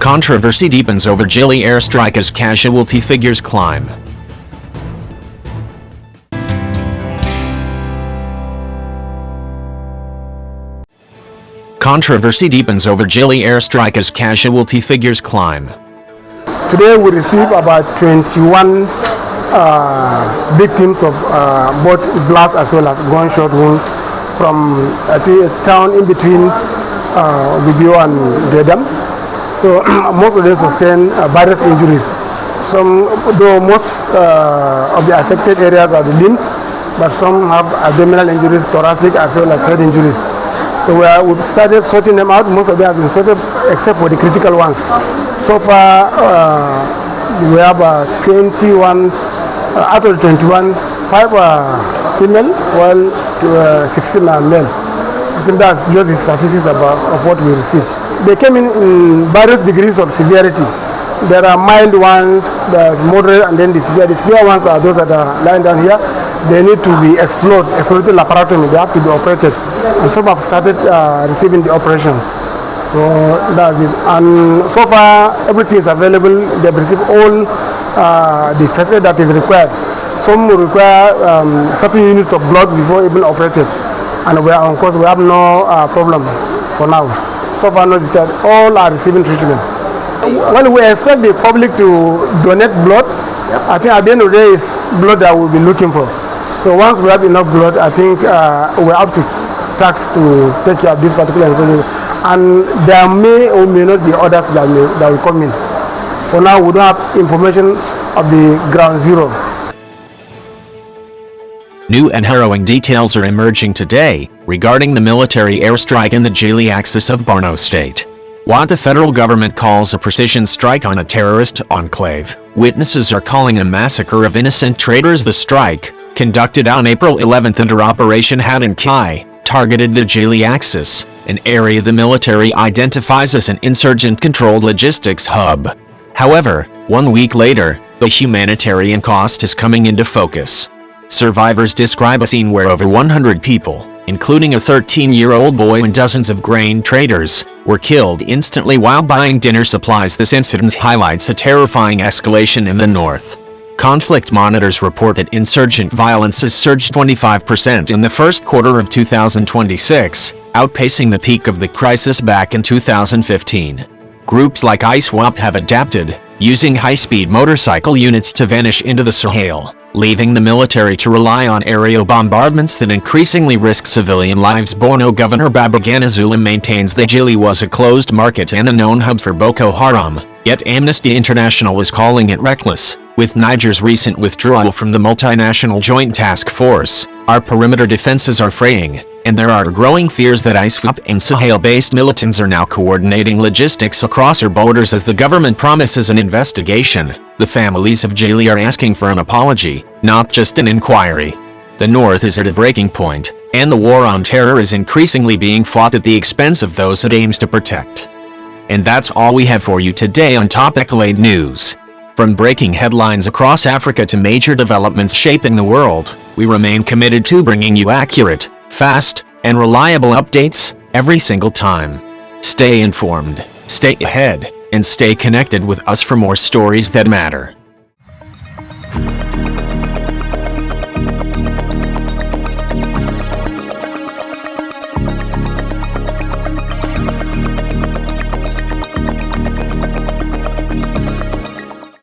Controversy deepens over Jilli Airstrike as casualty figures climb. Controversy deepens over Jilli Airstrike as casualty figures climb. Today we received about 21 victims of both blast as well as gunshot wound from a town in between Bibio and Dedam. So most of them sustained various injuries. Though most of the affected areas are the limbs, but some have abdominal injuries, thoracic as well as head injuries. So we've started sorting them out. Most of them have been sorted except for the critical ones. So far we have 21 out of the 21, 5 are female while 16 are male. I think that's just the statistics of what we received. They came in various degrees of severity. There are mild ones, there's moderate, and then the severe. The severe ones are those that are lying down here. They need to be explorative laparotomy. They have to be operated, and some have started receiving the operations. So that's it. And so far, everything is available. They've received all the first aid that is required. Some will require certain units of blood before even operated, and we are, of course, we have no problem for now. So far, no discharge. All are receiving treatment. Well, we expect the public to donate blood. I think at the end of the day, it's blood that we'll be looking for. So once we have enough blood, I think we're up to tax to take care of this particular incident. And there may or may not be others that will come in. For now, we don't have information of the ground zero. New and harrowing details are emerging today regarding the military airstrike in the Jilli axis of Borno State. What the federal government calls a precision strike on a terrorist enclave, witnesses are calling a massacre of innocent traders. The strike, conducted on April 11th under Operation Kai, targeted the Jilli axis, an area the military identifies as an insurgent-controlled logistics hub. However, 1 week later, the humanitarian cost is coming into focus. Survivors describe a scene where over 100 people, including a 13-year-old boy and dozens of grain traders, were killed instantly while buying dinner supplies. This incident highlights a terrifying escalation in the north. Conflict monitors report that insurgent violence has surged 25% in the first quarter of 2026, outpacing the peak of the crisis back in 2015. Groups like ISWAP have adapted, using high-speed motorcycle units to vanish into the Sahel, leaving the military to rely on aerial bombardments that increasingly risk civilian lives. Borno Governor Babagana Zulum maintains that Jilli was a closed market and a known hub for Boko Haram, yet Amnesty International is calling it reckless. With Niger's recent withdrawal from the multinational joint task force, our perimeter defenses are fraying, and there are growing fears that ISWAP and Sahel-based militants are now coordinating logistics across our borders. As the government promises an investigation, the families of Jilli are asking for an apology, not just an inquiry. The north is at a breaking point, and the war on terror is increasingly being fought at the expense of those it aims to protect. And that's all we have for you today on Top Accolade News. From breaking headlines across Africa to major developments shaping the world, we remain committed to bringing you accurate, fast, and reliable updates every single time. Stay informed, stay ahead, and stay connected with us for more stories that matter.